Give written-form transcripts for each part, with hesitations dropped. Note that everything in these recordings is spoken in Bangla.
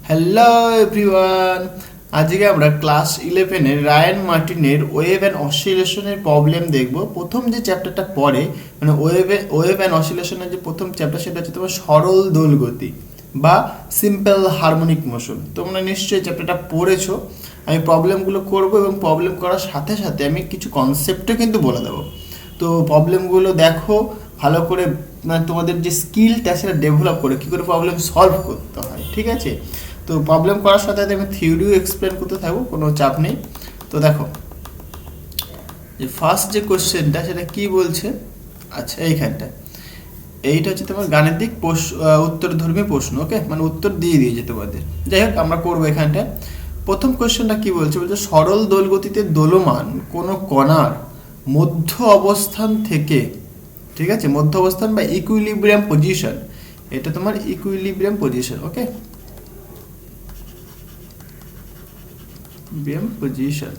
হ্যালো এভরিওয়ান, আজকে আমরা ক্লাস 11-এর রায়ান মার্টিনের ওয়েভ অ্যান্ড অসিলেশনের প্রবলেম দেখব। প্রথম যে চ্যাপ্টারটা পড়ে মানে ওয়েভ অ্যান্ড অসিলেশনের যে প্রথম চ্যাপ্টার সেটা হচ্ছে তোমার সরল দোলগতি বা সিম্পল হারমোনিক মোশন। তোমরা নিশ্চয়ই চ্যাপ্টারটা পড়েছো। আমি প্রবলেমগুলো করব এবং প্রবলেম করার সাথে সাথে আমি কিছু কনসেপ্টও কিন্তু বলে দেবো। তো প্রবলেমগুলো দেখো ভালো করে, মানে তোমাদের যে স্কিলটা সেটা ডেভেলপ করে কী করে প্রবলেম সলভ করতে হয়, ঠিক আছে? তো প্রবলেম করার সাথে সাথে আমি থিওরিও এক্সপ্লেন করতে থাকবো, কোনো চাপ নেই। তো দেখো যে ফার্স্ট যে কোশ্চেনটা সেটা কি বলছে। আচ্ছা, এইখানটা এইটা হচ্ছে তোমার গাণিতিক উত্তরধর্মী প্রশ্ন। ওকে, মানে উত্তর দিয়ে দিয়েছে তোমাদের। যাই হোক, আমরা করবো এখানটা। প্রথম কোশ্চেনটা কি বলছে, বলছে সরল দোলগতিতে দোলমান কোনো কণার মধ্য অবস্থান থেকে, ঠিক আছে, মধ্য অবস্থান বা ইকুইলিব্রিয়াম পজিশন, এটা তোমার ইকুইলিব্রিয়াম পজিশন। ওকে, পজিশন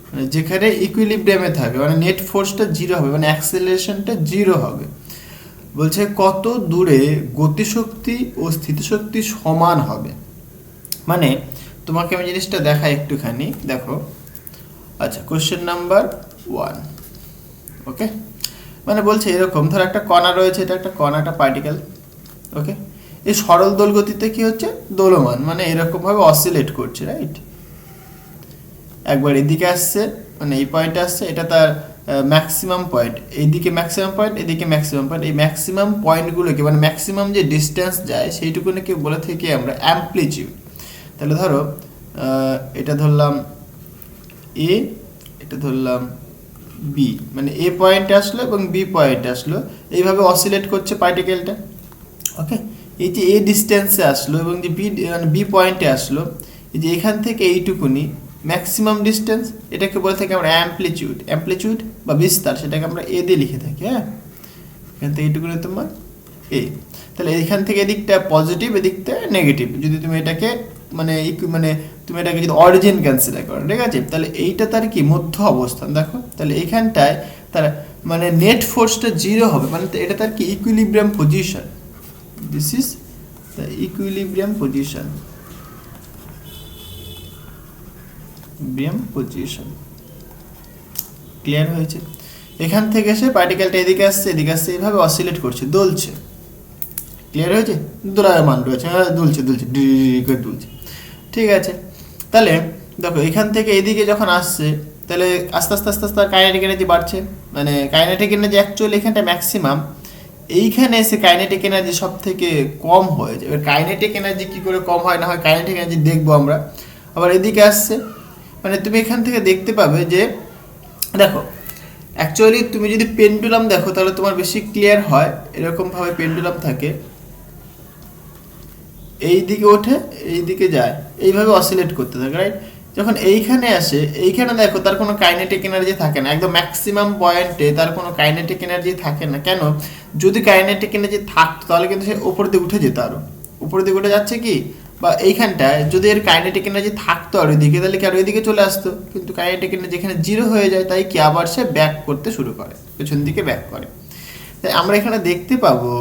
মানে যেখানে ইকুইলিব্রিয়ামে থাকবে, মানে নেট ফোর্সটা জিরো হবে, মানে অ্যাক্সেলারেশনটা জিরো হবে। বলছে কত দূরে গতিশক্তি ও স্থিতিশক্তি সমান হবে। মানে তোমাকে আমি জিনিসটা দেখাই একটুখানি, দেখো। আচ্ছা, কোশ্চেন নাম্বার 1। ওকে, মানে বলছে এরকম, ধর একটা কণা রয়েছে, এটা একটা কণা, একটা পার্টিকেল। ওকে, এই সরল দোলগতিতে কি হচ্ছে, দোলমান, মানে এরকমভাবে অসিলেট করছে, রাইট? একবার এদিকে আসছে, মানে এই পয়েন্টে আসছে, এটা তার ম্যাক্সিমাম পয়েন্ট, এইদিকে ম্যাক্সিমাম পয়েন্ট, এদিকে ম্যাক্সিমাম পয়েন্ট। এই ম্যাক্সিমাম পয়েন্টগুলোকে, মানে ম্যাক্সিমাম যে ডিস্টেন্স যায় সেইটুকুকে বলে থাকি আমরা অ্যাম্প্লিটিউড। তাহলে ধরো এটা ধরলাম এ, এটা ধরলাম বি, মানে এ পয়েন্টে আসলো এবং বি পয়েন্টে আসলো, এইভাবে অসিলেট করছে পার্টিকেলটা। ওকে, এই যে এ ডিস্টেন্সে আসলো এবং যে বি, মানে বি পয়েন্টে আসলো, এই যে এখান থেকে এইটুকুনি ম্যাক্সিমাম ডিস্টেন্স, এটাকে বলে থাকি আমরা অ্যাম্প্লিটিউড। অ্যাম্প্লিটিউড বা বিস্তার, সেটাকে আমরা এ দিয়ে লিখে থাকি। হ্যাঁ, এখান থেকে এইটুকুনি তোমার এ। তাহলে এখান থেকে এদিকটা পজিটিভ, এদিকটা নেগেটিভ। যদি তুমি এটাকে মানে তুমি এটাকে যদি অরিজিন কনসিডার করো, ঠিক আছে, তাহলে এইটা তার কি মধ্য অবস্থান। দেখো, তাহলে এইখানটায় তার মানে নেট ফোর্সটা জিরো হবে, মানে এটা তার কি equilibrium position. This is the equilibrium position. Clear হয়েছে? এখান থেকে এসে পার্টিকেলটা এদিকে আসছে, এদিকে আসছে, এইভাবে অসিলেট করছে, দোলছে। ক্লিয়ার হয়েছে? দোলায়মান রয়েছে, দুলছে দুলছে করে দুলছে, ঠিক আছে। তাহলে দেখো এখান থেকে এদিকে যখন আসছে, তাহলে আস্তে আস্তে আস্তে আস্তে কাইনেটিক এনার্জি বাড়ছে, মানে কাইনেটিক এনার্জি অ্যাকচুয়ালি এখানটা ম্যাক্সিমাম, এইখানে এসে কাইনেটিক এনার্জি সব থেকে কম হয়ে যায়। এবার কাইনেটিক এনার্জি কী করে কম হয় না হয়, কাইনেটিক এনার্জি দেখবো আমরা। আবার এদিকে আসছে, মানে তুমি এখান থেকে দেখতে পাবে যে দেখো অ্যাকচুয়ালি তুমি যদি পেন্ডুলাম দেখো তাহলে তোমার বেশি ক্লিয়ার হয়। এরকমভাবে পেন্ডুলাম থাকে, এই দিকে ওঠে, এই দিকে যায়, এইভাবে অসিলেট করতে থাকে, রাইট? যখন এইখানে আসে, এইখানে দেখো তার কোনো কাইনেটিক এনার্জি থাকে না, একদম ম্যাক্সিমাম পয়েন্টে তার কোনো কাইনেটিক এনার্জি থাকে না। কেন? যদি কাইনেটিক এনার্জি থাকতো তাহলে কিন্তু সে উপর দিকে উঠে যেত, আরও উপরের দিকে উঠে যাচ্ছে কি, বা এইখানটায় যদি এর কাইনেটিক এনার্জি থাকতো আর ওইদিকে, তাহলে কি আর ওইদিকে চলে আসতো। কিন্তু কাইনেটিক এনার্জি এখানে জিরো হয়ে যায়, তাই কি আবার সে ব্যাক করতে শুরু করে, পেছন দিকে ব্যাক করে। তাই আমরা এখানে দেখতে পাবো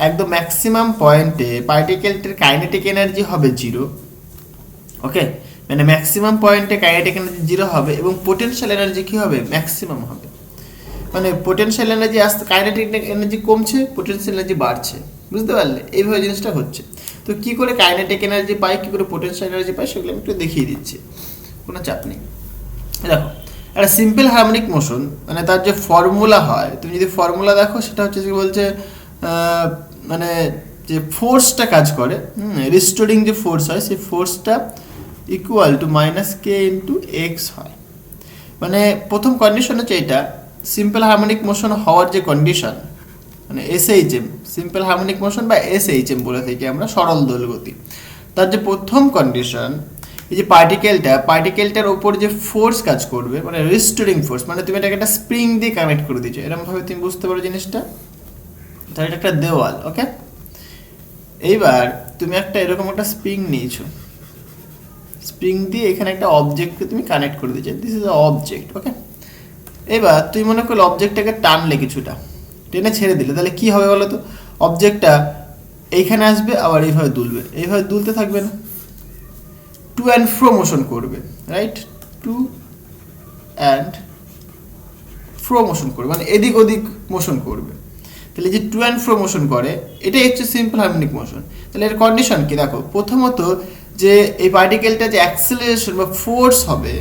একদম ম্যাক্সিমাম পয়েন্টে পার্টিকেলটির কাইনেটিক এনার্জি হবে জিরো। ওকে, মানে ম্যাক্সিমাম পয়েন্টে কাইনেটিক এনার্জি জিরো হবে এবং পোটেনশিয়াল এনার্জি কী হবে, ম্যাক্সিমাম হবে। মানে পোটেনশিয়াল এনার্জি আসতে কাইনেটিক এনার্জি কমছে, পোটেনশিয়াল এনার্জি বাড়ছে। বুঝতে পারলে? এইভাবে জিনিসটা হচ্ছে। তো কী করে কাইনেটিক এনার্জি পাই, কী করে পোটেনশিয়াল এনার্জি পাই, সেগুলো আমি একটু দেখিয়ে দিচ্ছি, কোনো চাপ নেই। দেখো, একটা সিম্পল হারমোনিক মোশন, মানে তার যে ফর্মুলা হয়, তুমি যদি ফর্মুলা দেখো সেটা হচ্ছে কি বলছে, মানে যে ফোর্সটা কাজ করে, রিস্টোরিং যে ফোর্স হয়, সেই ফোর্সটা equal to minus K into X হয়। মানে প্রথম কন্ডিশন হচ্ছে এটা, সিম্পল হারমোনিক মোশন হওয়ার যে কন্ডিশন, মানে এসএইচএম, সিম্পল হারমোনিক মোশন বা এসএইচএম বলে থাকি আমরা, সরল দোলগতি। তার যে প্রথম কন্ডিশন, এই যে পার্টিকেলটার ওপর যে ফোর্স কাজ করবে, মানে রিস্টোরিং ফোর্স, মানে তুমি এটাকে একটা স্প্রিং দিয়ে কানেক্ট করে দিচ্ছ, এরকমভাবে তুমি বুঝতে পারো জিনিসটা। তাহলে এটা একটা দেওয়াল। ওকে, এইবার তুমি একটা এরকম একটা স্প্রিং নিয়েছো, স্প্রিং দিয়ে এখানে একটা অবজেক্টকে তুমি কানেক্ট করে দিচ্ছ, দিস ইজ আ অবজেক্ট। ওকে, এবার তুই মনে করলে অবজেক্টটাকে টানলে, কিছুটা টেনে ছেড়ে দিলে, তাহলে কি হবে বলো তো? অবজেক্টটা এইখানে আসবে আবার এইভাবে দুলবে, এইভাবে দুলতে থাকবে না, টু অ্যান্ড ফ্রো মোশন করবে, right? To and fro motion করবে, মানে এদিক ওদিক মোশন করবে। তাহলে যে টু অ্যান্ড ফ্রো মোশন করে এটাই হচ্ছে সিম্পল হারমোনিক মোশন। তাহলে এর কন্ডিশন কি দেখো, প্রথমত যে এই পার্টিকেলটা যে অ্যাক্সেলারেশন বা ফোর্স হবে,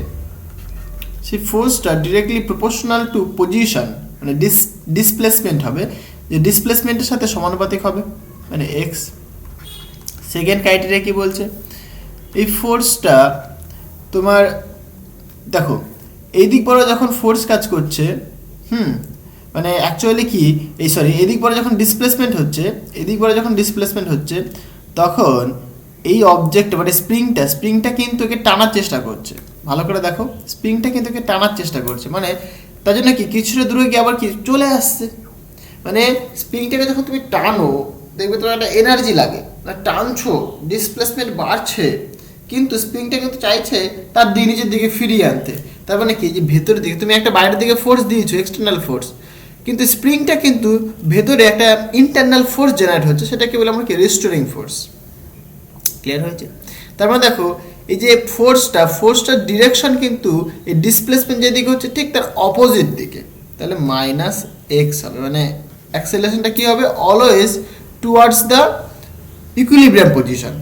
সেই ফোর্সটা ডিরেক্টলি প্রপোর্শনাল টু পজিশন, মানে ডিসপ্লেসমেন্ট হবে, যে ডিসপ্লেসমেন্টের সাথে সমানুপাতিক হবে, মানে এক্স। সেকেন্ড ক্রাইটেরিয়া কি বলছে, এই ফোর্সটা তোমার দেখো এই দিক বরাবর যখন ফোর্স কাজ করছে, মানে অ্যাকচুয়ালি কি এই সরি এদিক বরাবর যখন ডিসপ্লেসমেন্ট হচ্ছে, এদিক বরাবর যখন ডিসপ্লেসমেন্ট হচ্ছে, তখন এই অবজেক্ট মানে স্প্রিংটা কিন্তু একে টানার চেষ্টা করছে। ভালো করে দেখো, স্প্রিংটা কিন্তু একে টানার চেষ্টা করছে, মানে তার জন্য কি কিছুটা দূরে গিয়ে আবার কি চলে আসছে। মানে স্প্রিংটাকে যখন তুমি টানো দেখবে তোমার একটা এনার্জি লাগে, না টানছো ডিসপ্লেসমেন্ট বাড়ছে, কিন্তু স্প্রিংটা কিন্তু চাইছে তার দিকে নিজের দিকে ফিরিয়ে আনতে। তার মানে কি যে ভেতরের দিকে তুমি একটা বাইরের দিকে ফোর্স দিয়েছো, এক্সটার্নাল ফোর্স, কিন্তু স্প্রিংটা কিন্তু ভেতরে একটা ইন্টারনাল ফোর্স জেনারেট হচ্ছে, সেটাকে বলে আমরা কি রেস্টোরিং ফোর্স। ক্লিয়ার হয়েছে? তার মানে দেখো এই যে ফোর্সটার ডিরেকশন কিন্তু এই ডিসপ্লেসমেন্ট যেদিকে হচ্ছে ঠিক তার অপোজিট দিকে, তাহলে মাইনাস এক্স হবে, মানে অ্যাক্সেলারেশনটা কি হবে, always towards the equilibrium position.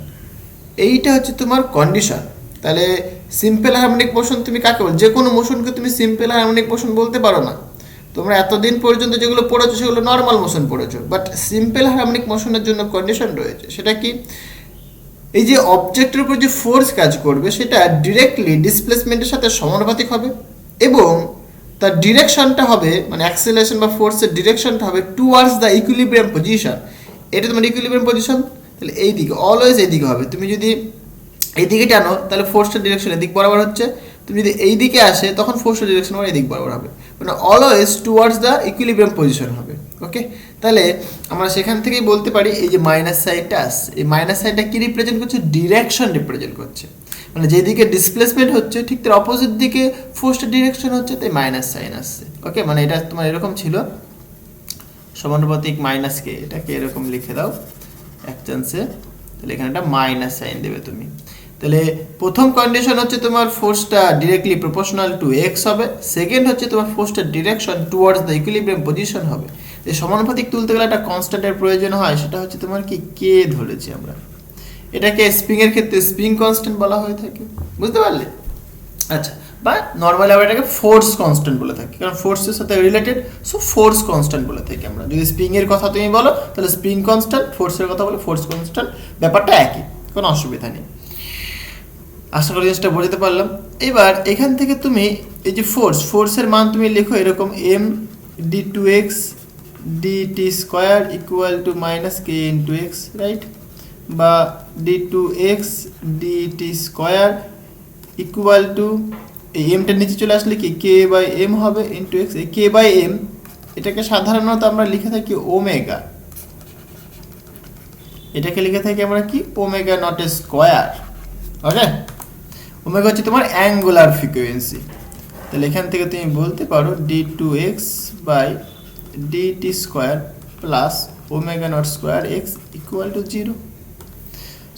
এইটা হচ্ছে তোমার কন্ডিশন। তাহলে সিম্পল হারমোনিক মোশন তুমি কাকে বল, যে কোনো মোশনকে তুমি সিম্পল হারমোনিক মোশন বলতে পারো না। তোমরা এতদিন পর্যন্ত যেগুলো পড়েছো সেগুলো নর্মাল মোশন পড়েছো, বাট সিম্পল হারমোনিক মোশনের জন্য কন্ডিশন রয়েছে। সেটা কি, এই যে অবজেক্টের উপর যে ফোর্স কাজ করবে সেটা ডিরেক্টলি ডিসপ্লেসমেন্টের সাথে সমানুপাতিক হবে, এবং তার ডিরেকশনটা হবে মানে অ্যাক্সেলারেশন বা ফোর্সের ডিরেকশনটা হবে টুয়ার্ডস দ্য ইকুইলিব্রিয়াম পজিশন। এটা তোমার ইকুইলিব্রিয়াম পজিশন, তাহলে এই দিকে অলওয়েজ এই দিকে হবে। তুমি যদি এই দিকে টানো তাহলে ফোর্সের ডিরেকশন এদিক বরাবর হচ্ছে, তুমি যদি এই দিকে আসে তখন ফোর্সের ডিরেকশন আবার এদিক বরাবর হবে, মানে always towards the equilibrium position হবে। ওকে, তাহলে আমরা সেখান থেকেই বলতে পারি এই যে মাইনাস সাইডটা আসছে, এই মাইনাস সাইডটা কি রিপ্রেজেন্ট করছে, ডিরেকশন রিপ্রেজেন্ট করছে, মানে যেদিকে ডিসপ্লেসমেন্ট হচ্ছে ঠিক তার অপোজিট দিকে ফোর্সের ডিরেকশন হচ্ছে, তাই মাইনাস সাইন আসছে। ওকে, মানে এটা তোমার এরকম ছিল সমানুপাতিক মাইনাস কে, এটাকে এরকম লিখে দাও এক চান্সে, তাহলে এখানে একটা মাইনাস সাইন দেবে তুমি। তাহলে প্রথম কন্ডিশন হচ্ছে তোমার ফোর্সটা ডিরেক্টলি প্রপোর্শনাল টু এক্স হবে, সেকেন্ড হচ্ছে তোমার ফোর্সটার direction towards the equilibrium position হবে। এই সমানুপাতিক তুলতে গেলে একটা কনস্ট্যান্টের প্রয়োজন হয়, সেটা হচ্ছে তোমার কি কে ধরেছি আমরা, এটাকে স্প্রিং এর ক্ষেত্রে স্প্রিং কনস্ট্যান্ট বলা হয়ে থাকে, বুঝতে পারলে? আচ্ছা, বা নর্মালি আমরা এটাকে ফোর্স কনস্ট্যান্ট বলে থাকি, কারণ ফোর্সের সাথে রিলেটেড, সো ফোর্স কনস্ট্যান্ট বলে থাকি আমরা। যদি স্প্রিং এর কথা তুমি বলো তাহলে স্প্রিং কনস্ট্যান্ট, ফোর্সের কথা বলে ফোর্স কনস্ট্যান্ট, ব্যাপারটা একই, কোনো অসুবিধা নেই। আশা করি জিনিসটা বোঝাতে পারলাম। এবার এখান থেকে তুমি এই যে ফোর্সের মান তুমি লেখো এরকম M D two X D T square equal to minus K into X, right? বা D two X D T square equal to এই এমটার নিচে চলে আসলে কি কে বাই এম হবে ইন্টু এক্স। এই কে বাই এম এটাকে সাধারণত আমরা লিখে থাকি ওমেগা, এটাকে লিখে থাকি আমরা কি omega not square. Okay, omega হচ্ছে তোমার অ্যাঙ্গুলার ফ্রিকোয়েন্সি। তাহলে এখান থেকে তুমি বলতে পারো D two X by D T square plus omega not square X equal to 0।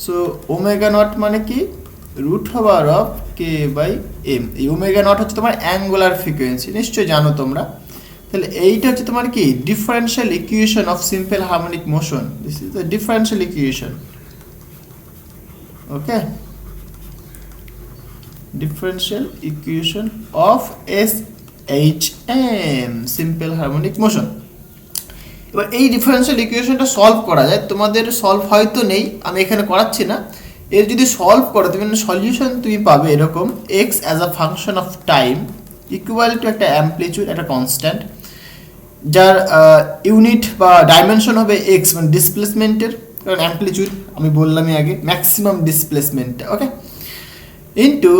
So omega naught মানে কি root over of K by M. এই ওমেগা নট হচ্ছে তোমার অ্যাঙ্গুলার ফ্রিকোয়েন্সি, নিশ্চয়ই জানো তোমরা। তাহলে এইটা হচ্ছে তোমার কি differential equation of simple harmonic motion, this is the differential equation. Okay, differential equation of SHM simple harmonic motion. এবার এই ডিফারেনশিয়াল ইকুয়েশনটা সলভ করা যায়, তোমাদের সলভ হয়তো নেই, আমি এখানে করাচ্ছি না। এর যদি সলভ করো তুমি সলিউশন তুমি পাবে এরকম x as a function of time equal to একটা অ্যাম্পলিটিউড, একটা কনস্ট্যান্ট যার ইউনিট বা ডাইমেনশন হবে x, মানে ডিসপ্লেসমেন্টের, কারণ অ্যাম্পলিটিউড আমি বললামই আগে ম্যাক্সিমাম ডিসপ্লেসমেন্টটা। ওকে, ইন্টু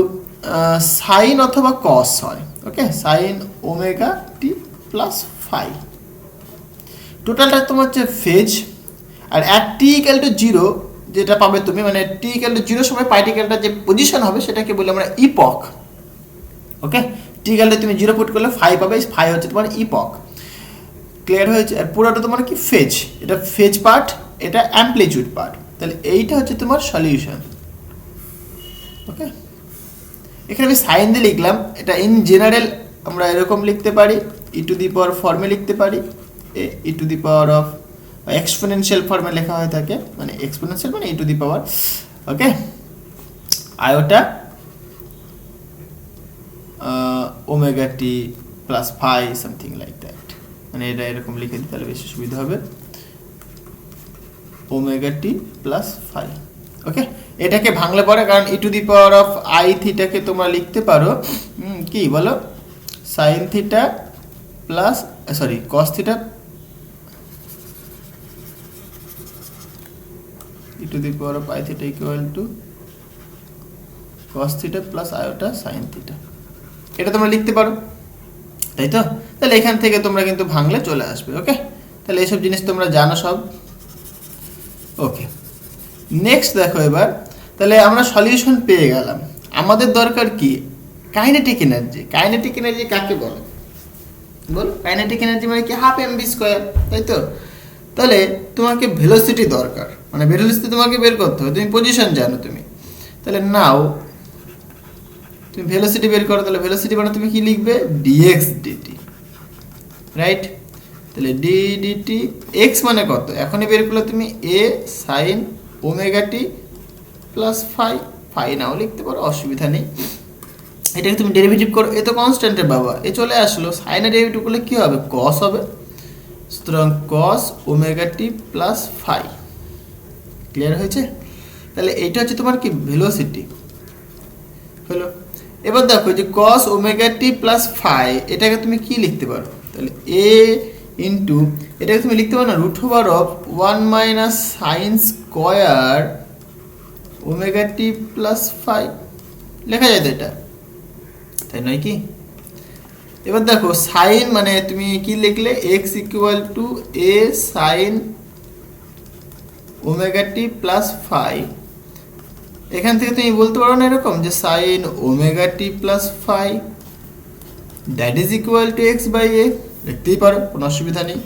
সাইন অথবা কস হয়। Okay, sine omega T plus phi, টোটালটা তোমার হচ্ছে ফেজ। আর অ্যাট টি ইকুয়াল টু 0 যেটা পাবে তুমি, মানে টি ইকুয়াল টু 0 সময় পার্টিকেলটার যে পজিশন হবে সেটাকে বলি আমরা ইপক। ওকে, টি ইকুয়াল টু তুমি 0 পুট করলে ফাই পাবে, ফাই হচ্ছে তোমার ইপক। ক্লিয়ার হয়েছে? আর পুরোটা তোমার কি ফেজ, এটা ফেজ পার্ট, এটা অ্যামপ্লিটিউড পার্ট। তাহলে এইটা হচ্ছে তোমার সলিউশন। ওকে, এখানে আমি সাইন দিয়ে লিখলাম, এটা ইন জেনারেল আমরা এরকম লিখতে পারি, ই টু দি পাওয়ার ফর্মে লিখতে পারি, E to the power of exponential ফর্মে লেখা হয়ে থাকে, মানে এক্সপোনেনশিয়াল মানে E to the power, okay, iota omega T plus phi something like that, মানে এটা এরকম লিখে দিতে তাহলে বেশি সুবিধা হবে, omega T plus phi. Okay, এটাকে ভাঙলে পরে, কারণ E to the power of I থিটাকে তোমরা লিখতে পারো কি বলো, sine theta plus sorry cos theta E to the power of I theta equal to cos theta plus iota sine theta, এটা তোমরা লিখতে পারো, তাই তো? তাহলে এখান থেকে তোমরা কিন্তু ভাঙলে চলে আসবে। ওকে, তাহলে এইসব জিনিস তোমরা জানো সব। ওকে, নেক্সট দেখো এবার, তাহলে আমরা সলিউশন পেয়ে গেলাম, আমাদের দরকার কি, কাইনেটিক এনার্জি। কাইনেটিক এনার্জি কাকে বলে বলো? কাইনেটিক এনার্জি মানে কি, হাফ এমভি স্কোয়ার, তাই তো? তাহলে তোমাকে ভেলোসিটি দরকার, মানে ভেলোসিটি তোমাকে বের করতে হবে, তুমি পজিশন জানো তুমি, তাহলে নাও তুমি ভেলোসিটি বের করো, তাহলে ভেলোসিটি মানে তুমি কি লিখবে, ডিএক্স ডিটি, রাইট? তাহলে ডি ডিটি এক্স মানে কত, এখনই বের করলে তুমি এ sine omega T plus phi, phi নাও লিখতে পারো, অসুবিধা নেই। এটাকে তুমি ডেরিভেটিভ করো, এ তো কনস্ট্যান্টের বাবা, এ চলে আসলো, সাইনের ডেরিভেটিভ করলে কী হবে, কস হবে, সুতরাং কস omega T plus phi. Clear হয়েছে? তাহলে এইটা হচ্ছে তোমার কি, ভেলোসিটি হলো। এবার দেখো যে কস ওমেগা টি প্লাস ফাই, এটাকে তুমি কি লিখতে পারো, তাহলে এ ইন্টু, এটাকে তুমি লিখতে পারো না, root over of 1 minus sine square omega T plus phi, লেখা যায় তো এটা, তাই নয় কি? এবার দেখো সাইন মানে তুমি কি লিখলে, X equal to A sine omega T plus phi, এখান থেকে তুমি বলতে পারো না এরকম যে sine omega T plus phi that is equal to X by A, লিখতেই পারো, কোনো অসুবিধা নেই।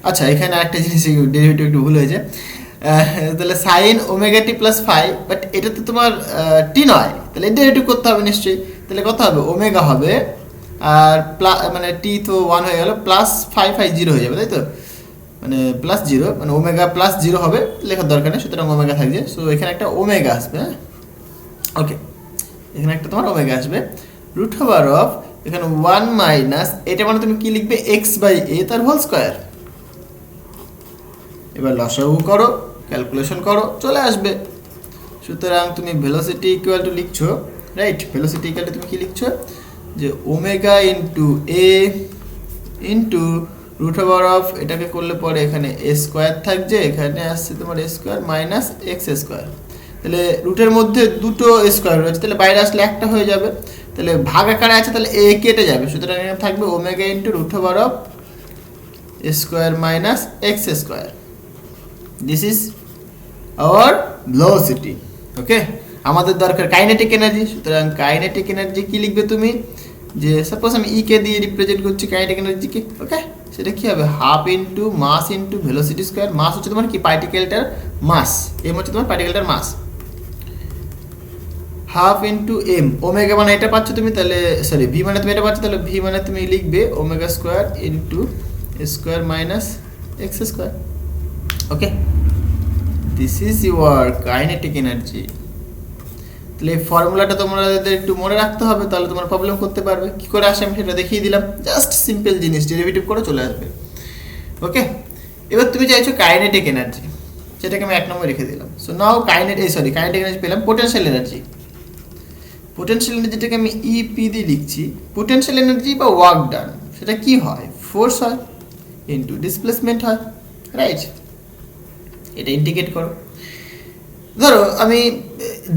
আচ্ছা, এখানে একটা জিনিস ডেরিভেটিভ একটু ভুল হয়েছে, তাহলে sine omega T plus phi, but এটা তো তোমার টি নয়, তাহলে ডেরিভেটিভ করতে হবে নিশ্চয়ই, তাহলে কত হবে, ওমেগা হবে, আর মানে টি তো 1 হয়ে গেল, প্লাস ফাই, ফাই 0 হয়ে যাবে, তাই তো? মানে প্লাস 0 মানে ওমেগা প্লাস 0 হবে, লেখার দরকার নেই, সুতরাং ওমেগা থাকছে, সো এখানে একটা ওমেগা আসবে। হ্যাঁ, ওকে, এখানে একটা তোমার ওমেগা আসবে, রুট ওভার অফ এখানে 1 মাইনাস, এটা মানে তুমি কি লিখবে, এক্স বাই এ তার হোল স্কোয়ার। এবার লসাগু করো, ক্যালকুলেশন করো, চলে আসবে। সুতরাং তুমি ভেলোসিটি ইকুয়াল টু লিখছো, রাইট? ভেলোসিটি ইকুয়াল টু তুমি কি লিখছো, যে omega into A into root over of, এটাকে করলে পরে এখানে এ স্কোয়ার থাকছে, এখানে আসছে তোমার এ স্কোয়ার মাইনাস এক্স স্কোয়ার, তাহলে রুটের মধ্যে দুটো স্কোয়ার রয়েছে, তাহলে বাইরে আসলে একটা হয়ে যাবে, তাহলে ভাগ আকারে আছে, তাহলে এ কেটে যাবে, সুতরাং এখানে থাকবে omega into root over of square minus X square. This is our velocity. Okay, আমাদের দরকার কাইনেটিক এনার্জি, সুতরাং কাইনেটিক এনার্জি কি লিখবে তুমি, যে সাপোজ আমি ই কে দিয়ে রিপ্রেজেন্ট করছি কাইনেটিক এনার্জিকে, ওকে, সেটা কি হবে, half into mass into velocity square. Mass হচ্ছে তোমার কি, পার্টিকেলটার মাস, এম হচ্ছে তোমার পার্টিকেলটার mass, half into M, omega মানে এটা পাচ্ছ তুমি, তাহলে সরি ভি মানে তুমি এটা পাচ্ছ, তাহলে ভি মানে তুমি লিখবে omega square into square minus X square. Okay, this is your kinetic energy. তাহলে এই ফর্মুলাটা তোমাদের একটু মনে রাখতে হবে, তাহলে তোমরা প্রবলেম করতে পারবে। কী করে আসে আমি সেটা দেখিয়ে দিলাম, জাস্ট সিম্পল জিনিস, ডেরিভেটিভ করে চলে আসবে। ওকে, এবার তুমি চাইছো কাইনেটিক এনার্জি, সেটাকে আমি 1 নম্বর রেখে দিলাম। সো নাও কাইনেটিক এনার্জি পেলাম, পোটেনশিয়াল এনার্জি। পোটেনশিয়াল এনার্জিটাকে আমি ইপি দিয়ে লিখছি। পোটেনশিয়াল এনার্জি বা ওয়ার্ক ডান, সেটা কি হয়, ফোর্স হয় ইন্টু ডিসপ্লেসমেন্ট হয়, রাইট? এটা ইন্টিগ্রেট করো, ধরো আমি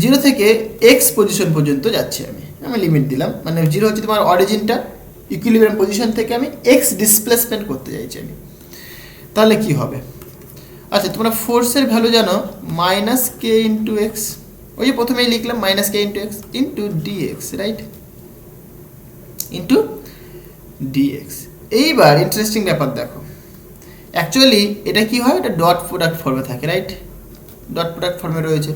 0 থেকে এক্স পজিশন পর্যন্ত যাচ্ছি, আমি লিমিট দিলাম, মানে 0 হচ্ছে তোমার অরিজিনটা, ইকুইলিব্রিয়াম পজিশন থেকে আমি এক্স ডিসপ্লেসমেন্ট করতে চাইছি আমি, তাহলে কি হবে? আচ্ছা, তোমরা ফোর্সের ভ্যালু জানো মাইনাস কে ইন্টু এক্স, ওই যে প্রথমেই লিখলাম minus K into X into D X, right? Into D X. এইবার ইন্টারেস্টিং ব্যাপার দেখো, অ্যাকচুয়ালি এটা কি হয়, এটা ডট প্রোডাক্ট ফর্মে থাকে, রাইট? ডট প্রোডাক্ট ফর্মে রয়েছে।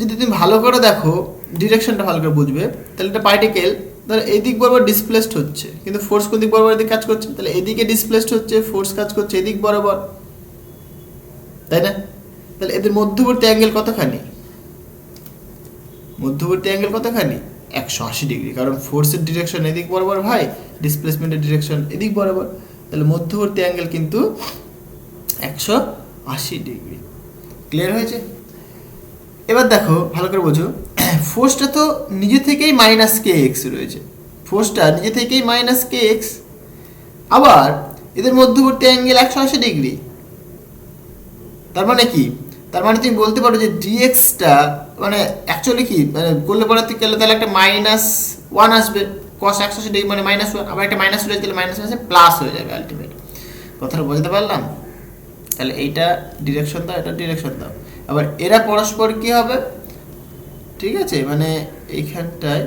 যদি তুমি ভালো করে দেখো, ডিরেকশনটা ভালো করে বুঝবে, তাহলে এটা পার্টিকেল ধর এই দিক বরাবর ডিসপ্লেসড হচ্ছে, কিন্তু ফোর্স কোন দিক বরাবর এদিকে কাজ করছে, তাহলে এদিকে ডিসপ্লেসড হচ্ছে, ফোর্স কাজ করছে এদিক বরাবর, তাই না? তাহলে এদের মধ্যবর্তী অ্যাঙ্গেল কতখানি? মধ্যবর্তী অ্যাঙ্গেল কতখানি? 180 ডিগ্রি, কারণ ফোর্সের ডিরেকশন এদিক বরাবর ভাই, ডিসপ্লেসমেন্টের ডিরেকশন এদিক বরাবর, তাহলে মধ্যবর্তী অ্যাঙ্গেল কিন্তু 180 ডিগ্রি। ক্লিয়ার হয়েছে? এবার দেখো ভালো করে বোঝো, ফোর্সটা তো নিজে থেকেই মাইনাস কে এক্স রয়েছে, ফোর্সটা নিজে থেকেই মাইনাস কে এক্স, আবার এদের মধ্যবর্তী অ্যাঙ্গেল 180 ডিগ্রি। তার মানে কি? তার মানে তুমি বলতে পারো যে ডিএক্সটা মানে অ্যাকচুয়ালি কি মানে করলে পড়াতে গেলে তাহলে একটা -1 আসবে, cos 180 ডিগ্রি মানে -1, আবার একটা মাইনাস রয়েছে তাহলে মাইনাস আছে প্লাস হয়ে যাবে আলটিমেট। কথাটা বুঝতে পারলাম? তাহলে এইটা ডিরেকশন দাও, এটা ডিরেকশন দাও, আবার এরা পরস্পর কি হবে, ঠিক আছে? মানে এইখানটায়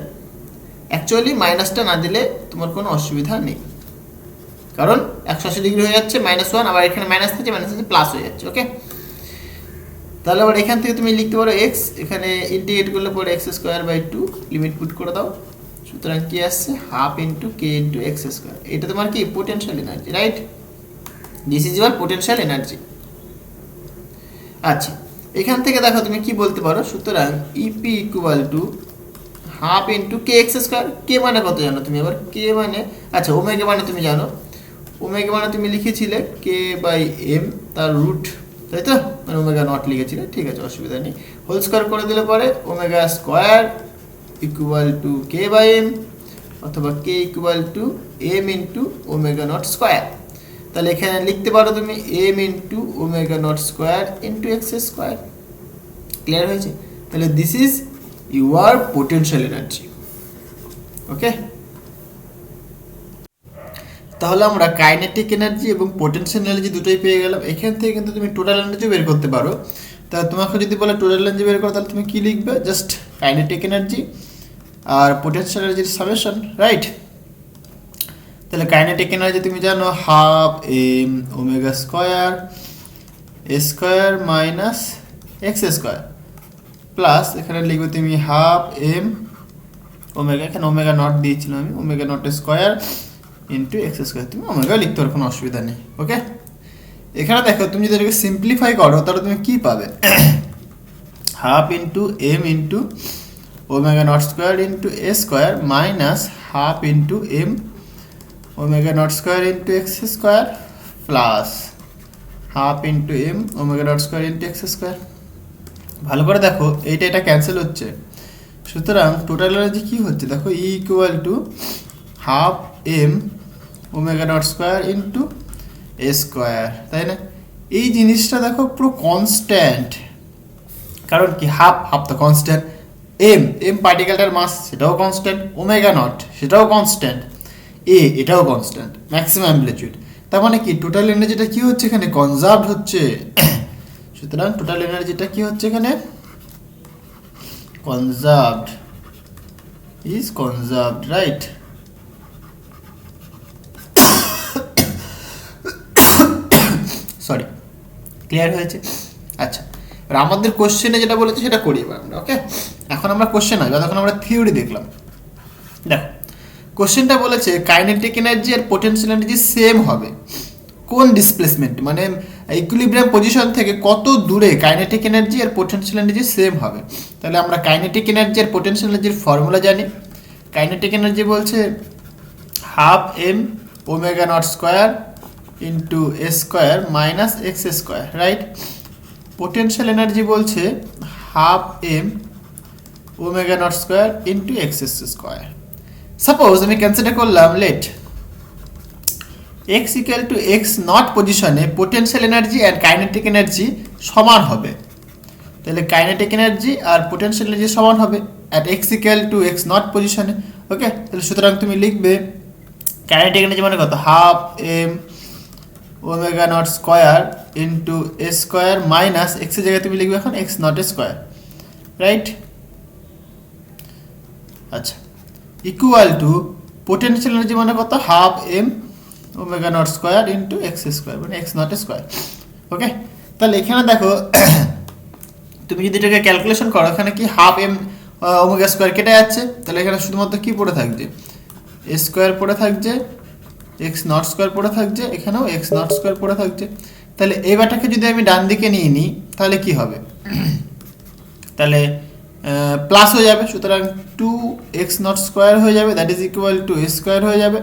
অ্যাকচুয়ালি মাইনাসটা না দিলে তোমার কোনো অসুবিধা নেই, কারণ 180 ডিগ্রি হয়ে যাচ্ছে -1, আবার এখানে মাইনাস থেকে মাইনাস থেকে প্লাস হয়ে যাচ্ছে। ওকে, তাহলে আবার এখান থেকে তুমি লিখতে পারো এক্স, এখানে ইন্টিগ্রেট করলে পরে x²/2 লিমিট পুট করে দাও, সুতরাং কি আসছে half into k into x²। এটা তোমার কি potential energy, right? This is your potential energy. আচ্ছা, এখান থেকে দেখো তুমি কি বলতে পারো, সুতরাং E P equal to half into k x²। কে মানে কত জানো তুমি? আবার কে মানে, আচ্ছা ওমেগা মানে তুমি জানো, ওমেগা মানে তুমি লিখেছিলে k/m তার রুট, তাই তো? মানে ওমেগা নট লিখেছিলে, ঠিক আছে অসুবিধা নেই। হোল স্কোয়ার করে দিলে পরে omega square equal two k/m, অথবা k equal to m into omega not square. তাহলে এখানে লিখতে পারো তুমি m into omega not square into x²। Clear হয়েছে? তাহলে this is your potential energy. Okay, তাহলে আমরা কাইনেটিক এনার্জি এবং পোটেনশিয়াল এনার্জি দুটোই পেয়ে গেলাম। এখান থেকে কিন্তু তুমি টোটাল এনার্জি বের করতে পারো। তাহলে তোমাকে যদি বলে টোটাল এনার্জি বের করো, তাহলে তুমি কি লিখবে? জাস্ট কাইনেটিক এনার্জি আর পোটেনশিয়াল এনার্জির সামেশন, রাইট? তাহলে কাইনেটিক এনার্জি তুমি জানো half M omega square square minus x² plus এখানে লিখবে তুমি হাফ এম ওমেগা, এখানে ওমেগা নট দিয়েছিলাম আমি, omega not square into x²। তুমি ওমেগা লিখতে পারো, কোনো অসুবিধা নেই। ওকে, এখানে দেখো তুমি যদি এটাকে সিম্পলিফাই করো তাহলে তুমি কি পাবে? Half into M into omega not square into a² minus half into M omega not square into x² plus half into M omega not square into x²। ভালো করে দেখো, এইটা এটা ক্যান্সেল হচ্ছে, সুতরাং টোটাল এনার্জি কি হচ্ছে দেখো, E equal to half M omega not square into a², তাই না? এই জিনিসটা দেখো পুরো কনস্ট্যান্ট, কারণ কি হাফ হাফ তো কনস্ট্যান্ট, এম পার্টিকেলটার মাস সেটাও কনস্ট্যান্ট, ওমেগা নট সেটাও কনস্ট্যান্ট, এটাও কনস্ট্যান্ট, ম্যাক্সিমাম অ্যাম্প্লিটিউড। তার মানে কি টোটাল এনার্জিটা কি হচ্ছে এখানে? কনজার্ভড হচ্ছে। সুতরাং টোটাল এনার্জিটা কি হচ্ছে এখানে? কনজার্ভড, ইজ কনজার্ভড, রাইট? সরি, ক্লিয়ার হয়েছে? আচ্ছা, এবার আমাদের কোশ্চেনে যেটা বলেছে সেটা করি এবার আমরা। ওকে, এখন আমরা কোশ্চেন আসবো, এখন আমরা থিওরি দেখলাম। দেখো কোশ্চেনটা বলেছে কাইনেটিক এনার্জি আর পোটেনশিয়াল এনার্জি সেম হবে কোন ডিসপ্লেসমেন্ট, মানে ইকুইলিব্রিয়াম পজিশন থেকে কত দূরে কাইনেটিক এনার্জি আর পোটেনশিয়াল এনার্জি সেম হবে। তাহলে আমরা কাইনেটিক এনার্জি আর পোটেনশিয়াল এনার্জির ফর্মুলা জানি। কাইনেটিক এনার্জি বলছে half M omega not square into a² minus x², right? Potential energy বলছে half M omega not square into x²। Suppose আমি কনসিডার করলাম let x equal to x0 পজিশনে পোটেনশিয়াল এনার্জি অ্যান্ড কাইনেটিক এনার্জি সমান হবে। তাহলে কাইনেটিক এনার্জি আর পোটেনশিয়াল এনার্জি সমান হবে at x equal to x0 পজিশনে। ওকে, তাহলে সুতরাং তুমি লিখবে কাইনেটিক এনার্জি মানে কত? Half M omega not square into a² minus x এর জায়গায় তুমি লিখবে এখন x0², রাইট? আচ্ছা, ইকুয়াল টু পোটেনশিয়াল এনার্জি মানে কত? Half M omega not square into X square মানে এক্স নট স্কোয়ার। ওকে, তাহলে এখানে দেখো তুমি যদি এটাকে ক্যালকুলেশন করো, এখানে কি হাফ এম ওমেগা স্কোয়ার কেটে যাচ্ছে, তাহলে এখানে শুধুমাত্র কি পড়ে থাকছে, এ স্কোয়ার পড়ে থাকছে, এক্স নট স্কোয়ার পড়ে থাকছে, এখানেও এক্স নট স্কোয়ার পড়ে থাকছে। তাহলে এইবারটাকে যদি আমি ডান দিকে নিয়ে নিই তাহলে কি হবে, তাহলে প্লাস হয়ে যাবে, সুতরাং 2x নট স্কোয়ার হয়ে যাবে, that is equal to A square হয়ে যাবে।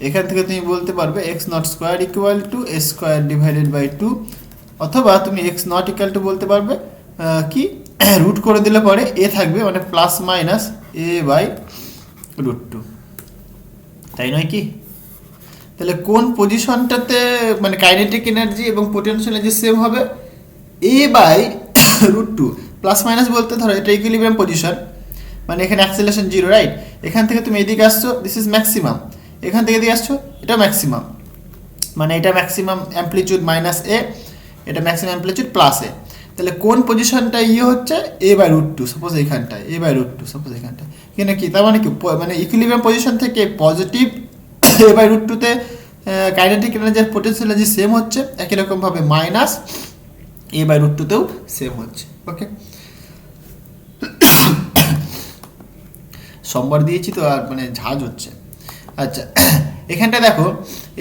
এখান থেকে তুমি বলতে পারবে X not square equal to A square divided by 2, অথবা তুমি এক্স নট ইকুয়াল টু বলতে পারবে কি রুট করে দিলে পরে এ থাকবে, মানে প্লাস মাইনাস এ বাই √2, তাই নয় কি? তাহলে কোন পজিশনটাতে মানে কাইনেটিক এনার্জি এবং পোটেনশিয়াল এনার্জি সেম হবে, এ বাই √2 প্লাস মাইনাস বলতে ধরো এটা ইকুইলিব্রিয়াম পজিশন, মানে এখানে অ্যাক্সেলারেশন 0, রাইট? এখান থেকে তুমি এদিকে আসছো, দিস ইজ ম্যাক্সিমাম, এখান থেকে এদিকে আসছো, এটা ম্যাক্সিমাম, মানে এটা ম্যাক্সিমাম অ্যামপ্লিটিউড মাইনাস এ, এটা ম্যাক্সিমাম অ্যামপ্লিটিউড প্লাস এ। তাহলে কোন পজিশনটা হচ্ছে এ বাই √2, সাপোজ এইখানটায় এ বাই √2, সাপোজ এইখানটায়, কেন কি তার মানে কি, মানে ইকুইলিব্রিয়াম পজিশন থেকে পজিটিভ এ বাই √2 তে কাইনেটিক এনার্জি আর পোটেনশিয়াল এনার্জি সেম হচ্ছে, একই রকম ভাবে মাইনাস এ বাই √2 তেও সেম হচ্ছে। ওকে, সোমবার দিয়েছি তো আর মানে ঝাঁজ হচ্ছে। আচ্ছা, এখানটা দেখো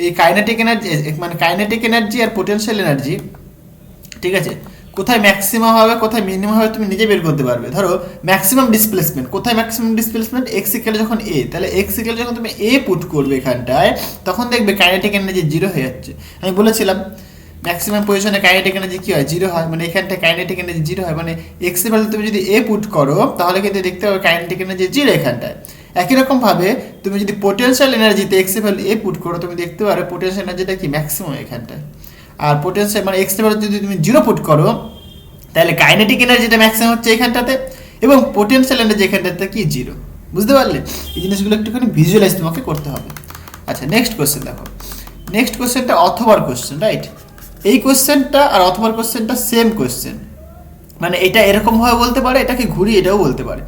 এই কাইনেটিক এনার্জি মানে কাইনেটিক এনার্জি আর পোটেনশিয়াল এনার্জি, ঠিক আছে, কোথায় ম্যাক্সিমাম হবে কোথায় মিনিমাম হবে তুমি নিজে বের করতে পারবে। ধরো ম্যাক্সিমাম ডিসপ্লেসমেন্ট, কোথায় ম্যাক্সিমাম ডিসপ্লেসমেন্ট, এক্স ইকুয়াল যখন এ, তাহলে এক্স ইকুয়াল যখন তুমি এ পুট করবে এখানটায়, তখন দেখবে কাইনেটিক এনার্জি 0 হয়ে যাচ্ছে। আমি বলেছিলাম ম্যাক্সিমাম পজিশনে কাইনেটিক এনার্জি কি হয়, 0 হয়, মানে এখানটায় কাইনেটিক এনার্জি 0 হয়, মানে এক্স এর ভ্যালু তুমি যদি এ পুট করো তাহলে কিন্তু দেখতে পাবে কাইনেটিক এনার্জি 0 এখানটায়। একই রকম ভাবে তুমি যদি পোটেনশিয়াল এনার্জিতে এক্স এর ভ্যালু এ পুট করো, তুমি দেখতে পারো পোটেনশিয়াল এনার্জিটা কি ম্যাক্সিমাম এখানটায়। আর পোটেনশিয়াল মানে এক্স এর ভ্যালু যদি তুমি 0 পুট করো, তাহলে কাইনেটিক এনার্জিটা ম্যাক্সিমাম হচ্ছে এখানটাতে, এবং পোটেনশিয়াল এনার্জি এখানটাতে কি 0। বুঝতে পারলে? এই জিনিসগুলো একটুখানি ভিজুয়ালাইজ তোমাকে করতে হবে। আচ্ছা, নেক্সট কোশ্চেন দেখো, নেক্সট কোশ্চেনটা অথবার কোশ্চেন, রাইট? এই কোশ্চেনটা আর অথবার কোশ্চেনটা সেম কোশ্চেন, মানে এটা এরকম ভাবে বলতে পারে, এটাকে ঘুরিয়ে এটাও বলতে পারে।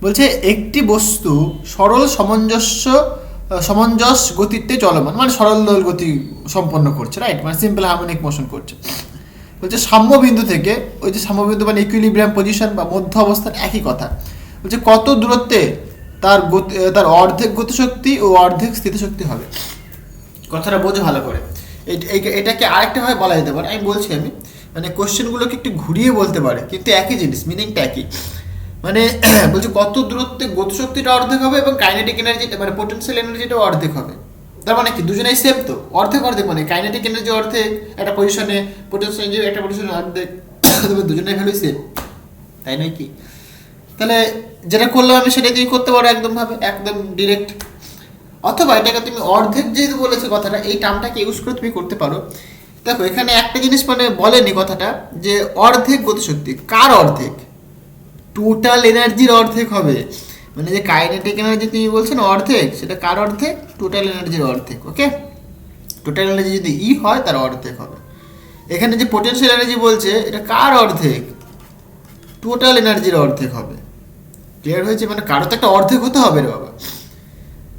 বলছে একটি বস্তু সরল সমঞ্জস গতিতে চলমান, মানে সরল দোল গতি সম্পন্ন করছে, রাইট? মানে সিম্পল হারমোনিক মোশন করছে। বলছে সাম্যবিন্দু থেকে, ওই যে সাম্যবিন্দু মানে ইকুইলিব্রিয়াম পজিশন বা মধ্য অবস্থান, একই কথা। বলছে কত দূরত্বে তার অর্ধেক গতিশক্তি ও অর্ধেক স্থিতিশক্তি হবে। কথাটা বোঝো ভালো করে। এটাকে আরেকটা ভাবে বলা যেতে পারে, আমি বলছি মানে কোশ্চেনগুলোকে একটু ঘুরিয়ে বলতে পারে, কিন্তু একই জিনিস, মিনিংটা একই। মানে বলছে কত দূরত্বে গতিশক্তিটা অর্ধেক হবে এবং কাইনেটিক এনার্জিটা মানে পোটেনশিয়াল এনার্জিটাও অর্ধেক হবে। তার মানে কি দুজনেই সেম তো, অর্ধেক অর্ধেক, মানে কাইনেটিক এনার্জি অর্ধেক একটা পজিশনে, পোটেনশিয়াল এনার্জি একটা পজিশনে অর্ধেক, দুজনেই ভ্যালু সেম, তাই নয় কি? তাহলে যেটা করলাম আমি সেটা তুমি করতে পারো একদম ভাবে, একদম ডিরেক্ট। অথবা এটাকে তুমি অর্ধেক যেহেতু বলেছে কথাটা, এই টার্মটাকে ইউজ করে তুমি করতে পারো। দেখো এখানে একটা জিনিস মানে বলেনি কথাটা, যে অর্ধেক গতিশক্তি, কার অর্ধেক? টোটাল এনার্জির অর্ধেক হবে, মানে যে কাইনেটিক এনার্জি তুমি বলছো না অর্ধেক, সেটা কার অর্ধেক? টোটাল এনার্জির অর্ধেক। ওকে, টোটাল এনার্জি যদি ই হয় তার অর্ধেক হবে। এখানে যে পোটেনশিয়াল এনার্জি বলছে, এটা কার অর্ধেক? টোটাল এনার্জির অর্ধেক হবে। ক্লিয়ার হয়েছে? মানে কারো তো একটা অর্ধেক হতে হবে রে বাবা।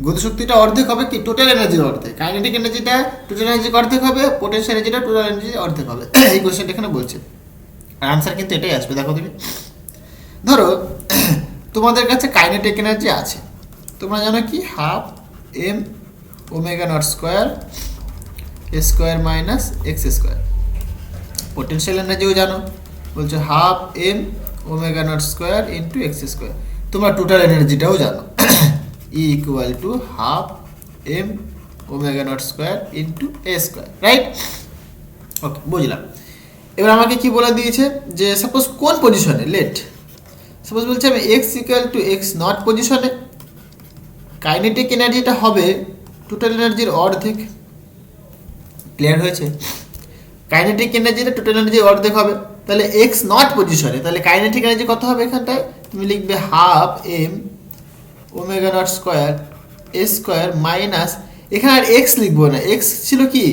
গতিশক্তিটা অর্ধেক হবে কি? টোটাল এনার্জির অর্ধেক। কাইনেটিক এনার্জিটা টোটাল এনার্জির অর্ধেক হবে, পোটেনশিয়াল এনার্জিটা টোটাল এনার্জির অর্ধেক হবে। এই কোশ্চেনটা এখানে বলছে, আনসার কিন্তু এটাই আসবে। দেখো তুমি, ধরো তোমাদের কাছে কাইনেটিক এনার্জি আছে, তোমরা জানো কি half M omega not square A square minus X square. Potential এনার্জিও জানো, বলছো half M omega not square into X square. তোমরা টোটাল এনার্জিটাও জানো, E equal to half M omega not square into A square, right? Okay, বুঝলাম। এবার আমাকে কি বলে দিয়েছে, যে সাপোজ কোন পজিশনে, লেট সাপোজ বলছে আমি x equal to x not পজিশনে, কাইনেটিক এনার্জিটা হবে টোটাল এনার্জির অর্ধেক। ক্লিয়ার হয়েছে? কাইনেটিক এনার্জিটা টোটাল এনার্জির অর্ধেক হবে। তাহলে এক্স নট পজিশনে, তাহলে কাইনেটিক এনার্জি কত হবে এখানটায়? তুমি লিখবে half M omega not square A square minus, এখানে আর এক্স লিখবো না, এক্স ছিল কি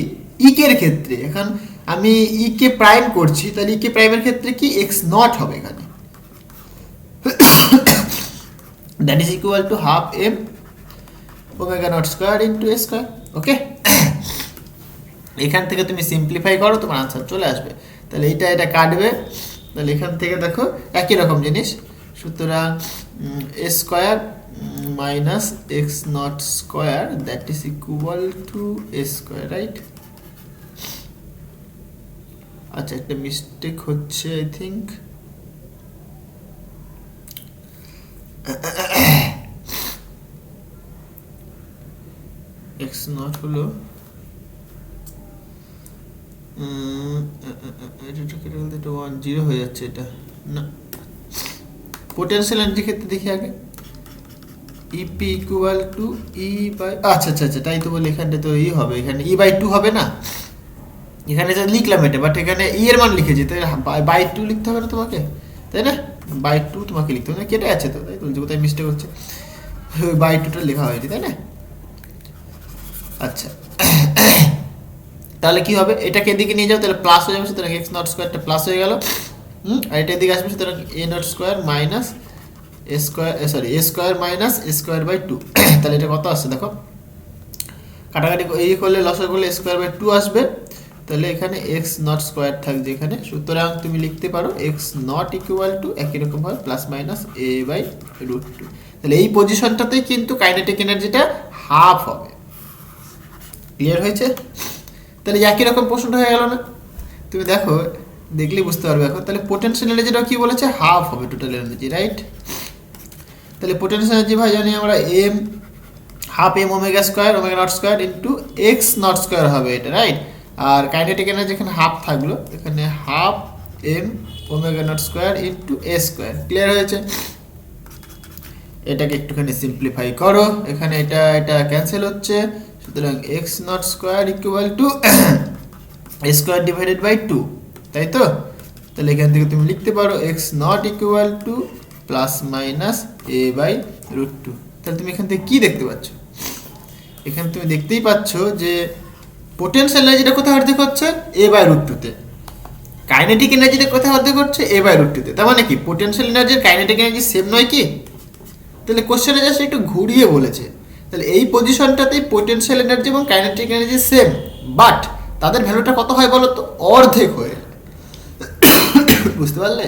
ইকের ক্ষেত্রে, এখন আমি ইকে প্রাইম করছি, তাহলে ইকে প্রাইমের ক্ষেত্রে কি এক্স নট হবে এখানে, that is equal to half M omega not square into A square. Okay, এখান থেকে তুমি সিম্পলিফাই করো, তোমার আনসার চলে আসবে। তাহলে এটা কাটবে, তাহলে এখান থেকে দেখো একই রকম জিনিস। সুতরাং A square minus X not square that is equal to A square, right? আচ্ছা, একটা মিস্টেক হচ্ছে আই থিঙ্ক। এক্স নট হলো এটা 1 0 হয়ে যাচ্ছে, এটা না। পোটেনশিয়াল এনার্জির ক্ষেত্রে দেখি আগে, EP equal to E by, আচ্ছা আচ্ছা আচ্ছা, তাই তো বলি এখানটা তো ই হবে, এখানে ই বাই 2 হবে না, এখানে যা লিখলাম এটা, বাট এখানে ই এর মান লিখেছি, তাই বাই 2 লিখতে হবে না তোমাকে, তাই না? বাই 2 তোমাকে লিখতে হবে না, কেটে আছে তো, তাই তো কোথায় মিস্টেক হচ্ছে, বাই 2টা লেখা হয়নি, তাই না? আচ্ছা, তাহলে কি হবে, এটাকে এদিকে নিয়ে যাও, তাহলে প্লাস হয়ে যাবে, সুতরাং এক্স নট স্কোয়ারটা প্লাস হয়ে গেল। আর এটা এদিকে আসবে, সুতরাং A nought square minus A square, sorry A square minus A square by 2। তাহলে এটা কত আসছে দেখো, কাটাকাটি এই করলে লসাগু করলে স্কোয়ার বাই 2 আসবে। তাহলে এখানে এক্স নট স্কোয়ার থাকবে এখানে, সুতরাং তুমি লিখতে পারো এক্স নট ইকুয়াল টু একই রকম হয় প্লাস মাইনাস এ বাই √2। তাহলে এই পজিশনটাতেই কিন্তু কাইনেটিক এনার্জিটা হাফ হবে। ক্লিয়ার হয়েছে? তাহলে একই রকম প্রশ্নটা হয়ে গেল না? তুমি দেখো, দেখলেই বুঝতে পারবে এখন। তাহলে পোটেনশিয়াল এনার্জিটা কি বলেছে, হাফ হবে টোটাল এনার্জি, রাইট? তাহলে পোটেনশিয়াল এনার্জি ভাই জানি আমরা M half M omega square omega not square into X not square হবে এটা, রাইট? আর কাইনেটিক এনার্জি এখানে হাফ থাকলো, এখানে half M omega not square into A square. Clear হয়েছে? এটাকে একটুখানি সিম্পলিফাই করো, এখানে এটা ক্যান্সেল হচ্ছে, সুতরাং X not square equal to A square divided by 2, তাই তো? তাহলে এখান থেকে তুমি লিখতে পারো X naught equal to plus minus A by √2। তাহলে তুমি এখান থেকে কি দেখতে পাচ্ছ, এখানে তুমি দেখতেই পাচ্ছ যে পোটেনশিয়াল এনার্জিটা কোথায় অর্ধেক হচ্ছে, এ বাই √2 তে। কাইনেটিক এনার্জিটা কোথায় অর্ধেক হচ্ছে, এ বাই √2 তে। তার মানে কি পোটেনশিয়াল এনার্জি আর কাইনেটিক এনার্জি সেম নয় কি? তাহলে কোশ্চেনে জাস্ট একটু ঘুরিয়ে বলেছে। তাহলে এই পজিশনটাতেই পোটেনশিয়াল এনার্জি এবং কাইনেটিক এনার্জি সেম, বাট তাদের ভ্যালুটা কত হয় বলো তো, অর্ধেক হয়ে। বুঝতে পারলে?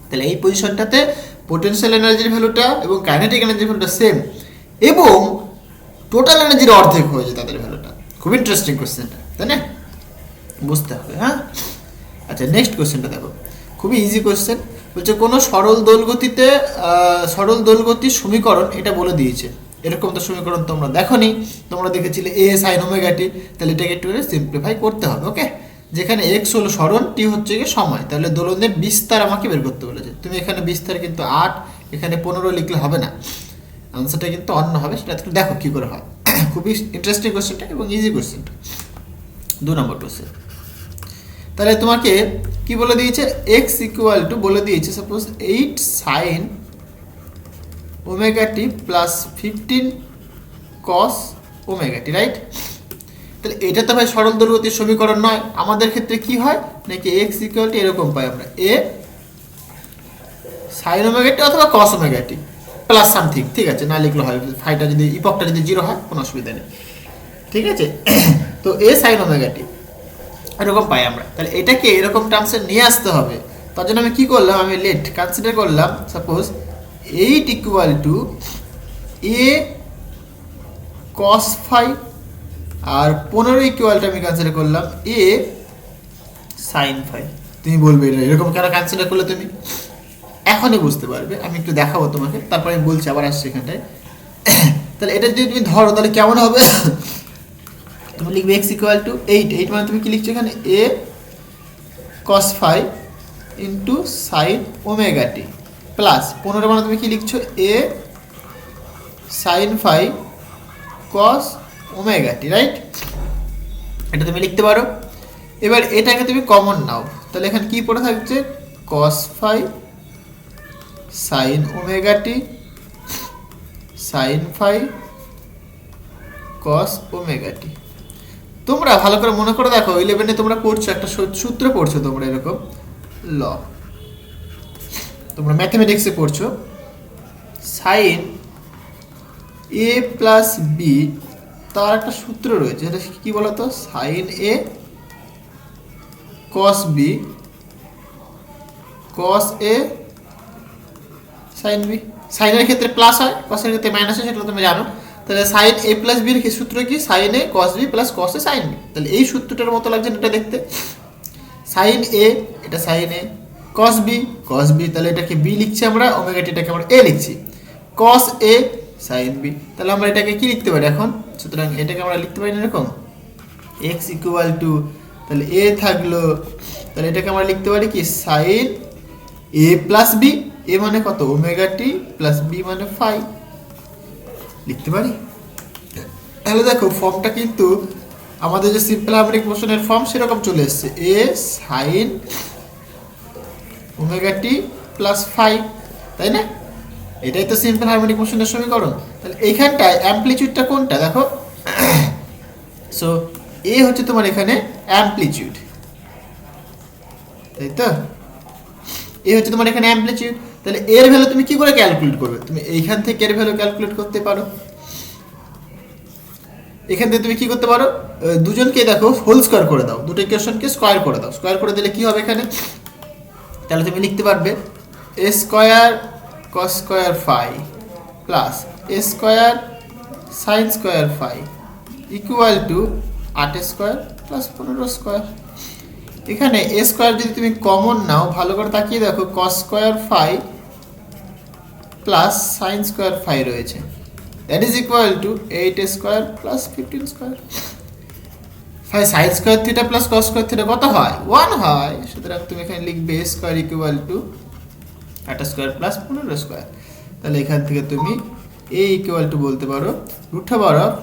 তাহলে এই পজিশনটাতে পোটেনশিয়াল এনার্জির ভ্যালুটা এবং কাইনেটিক এনার্জির ভ্যালুটা সেম, এবং টোটাল এনার্জির অর্ধেক হয়ে যায় তাদের ভ্যালুটা। খুব ইন্টারেস্টিং কোশ্চেনটা, তাই না? বুঝতে হবে, হ্যাঁ। আচ্ছা, নেক্সট কোশ্চেনটা দেখো, খুবই ইজি কোশ্চেন। বলছে কোনো সরল দোলগতির সমীকরণ এটা বলে দিয়েছে। এরকম তো সমীকরণ তোমরা দেখোনি, তোমরা দেখেছিলে এ সাইন ওমেগা টি। তাহলে এটাকে একটু সিম্পলিফাই করতে হবে, ওকে? যেখানে এক্স হলো সরণ, টি হচ্ছে গিয়ে সময়, তাহলে দোলনের বিস্তার আমাকে বের করতে বলেছে। তুমি এখানে বিস্তার কিন্তু 8, এখানে 15 লিখলে হবে না, আনসারটা কিন্তু অন্য হবে। সেটা একটু দেখো কী করে হয়। খুবই ইন্টারেস্টিং কোশ্চেনটা এবং ইজি কোশ্চেনটা। 2 নম্বর কোশ্চেন। তাহলে তোমাকে কি বলে দিয়েছে, এক্স ইকুয়াল টু বলে দিয়েছে suppose 8 sign omega T plus 15 কস ওমেগা টি, রাইট? তাহলে এটা তো ভাই সরল দোলগতির সমীকরণ নয়। আমাদের ক্ষেত্রে কি হয় নাকি, এক্স ইকুয়াল টু এরকম পাই আমরা, এ সাইন ওমেগা টি অথবা কস ওমেগা টি প্লাস সামথিং, ঠিক আছে, না লিখলে হয়, ফাইটা যদি ইপকটা যদি 0 হয় কোনো অসুবিধা নেই, ঠিক আছে? তো এ সাইন ওমেগা টি এরকম পাই আমরা। তাহলে এটাকে এরকম টার্মসে নিয়ে আসতে হবে। তার জন্য আমি কি করলাম, আমি লেট কনসিডার করলাম suppose 8 equal to A cos phi, আর 15 ইকুয়ালটা আমি কনসিডার করলাম এ সাইন ফাই। তুমি বলবে এটা এরকম কেন কনসিডার করলে, তুমি এখনই বুঝতে পারবে, আমি একটু দেখাবো তোমাকে, তারপরে আমি বলছি, আবার আসছি এখানটায়। তাহলে এটা যদি তুমি ধরো তাহলে কেমন হবে, তুমি লিখবে এক্স ইকুয়াল টু 8 মানে তুমি কি লিখছো এখানে, A cos phi into sine omega T plus 15 মানে তুমি কি লিখছো, A sine phi cos omega T, right? এটা তুমি লিখতে পারো। এবার এটাকে তুমি কমন নাও, তাহলে এখানে কি পড়ে থাকছে, কস ফাই সাইন ওমেগা টি sign phi cos omega T. তোমরা ভালো করে মনে করে দেখো, 11-এ তোমরা পড়ছো, একটা সূত্র পড়ছো তোমরা, এরকম ল, তোমরা ম্যাথমেটিক্সে পড়ছো, সাইন এ প্লাস বি তার একটা সূত্র রয়েছে, এটা কি বলতো, সাইন এ কস বি কস এ সাইন বি। সাইনের ক্ষেত্রে প্লাস হয়, কসের ক্ষেত্রে মাইনাস হয়, সেটা তুমি জানো। তাহলে সাইন এ প্লাস বির সূত্র কি, সাইন এ কস বি প্লাস কস এ সাইন বি। তাহলে এই সূত্রটার মতো লাগছে এটা দেখতে, সাইন এ এটা সাইন এ, কস বি তাহলে এটাকে বি লিখছি আমরা, ওমেগা টিটাকে আমরা এ লিখছি, কস এ সাইন বি। তাহলে আমরা এটাকে কি লিখতে পারি এখন, সুতরাং এটাকে আমরা লিখতে পারি এরকম এক্স ইকুয়াল টু, তাহলে এ থাকলো, তাহলে এটাকে আমরা লিখতে পারি কি সাইন এ প্লাস বি, এ মানে কত ওমেগা টি প্লাস বি মানে ফাই, লিখতে পারি। তাহলে দেখো ফর্মটা কিন্তু আমাদের যে সিম্পল হারমোনিক মোশনের ফর্ম সেরকম চলে এসছে, এ sine omega T plus phi, তাই না? এটাই তো সিম্পল হারমোনিক মোশনের সমীকরণ। তাহলে এইখানটায় অ্যামপ্লিটিউডটা কোনটা দেখো, সো এ হচ্ছে তোমার এখানে অ্যামপ্লিটিউড, তাই তো, এ হচ্ছে তোমার এখানে অ্যামপ্লিটিউড। তাহলে এর ভ্যালু তুমি কি করে ক্যালকুলেট করবে, তুমি এইখান থেকে এর ভ্যালু ক্যালকুলেট করতে পারো। এখান থেকে তুমি কি করতে পারো, দুজনকে দেখো হোল স্কোয়ার করে দাও, দুটো ইকুয়েশনকে স্কোয়ার করে দাও, স্কোয়ার করে দিলে কি হবে এখানে, তাহলে তুমি লিখতে পারবে A square cos square phi plus A square sine square phi equal to 8 square plus 15 square. এখানে এ স্কোয়ার যদি তুমি কমন নাও, ভালো করে তাকিয়ে দেখো, cos square phi plus sine square phi রয়েছে, that is equal to 8 square plus 15 square. Phi sine square theta plus cos square theta কত হয়, 1 হয়, সুতরাং তুমি এখানে লিখবে A square equal to 8 square plus 15 square. তাহলে এখান থেকে তুমি এ ইকুয়াল টু বলতে পারো root over of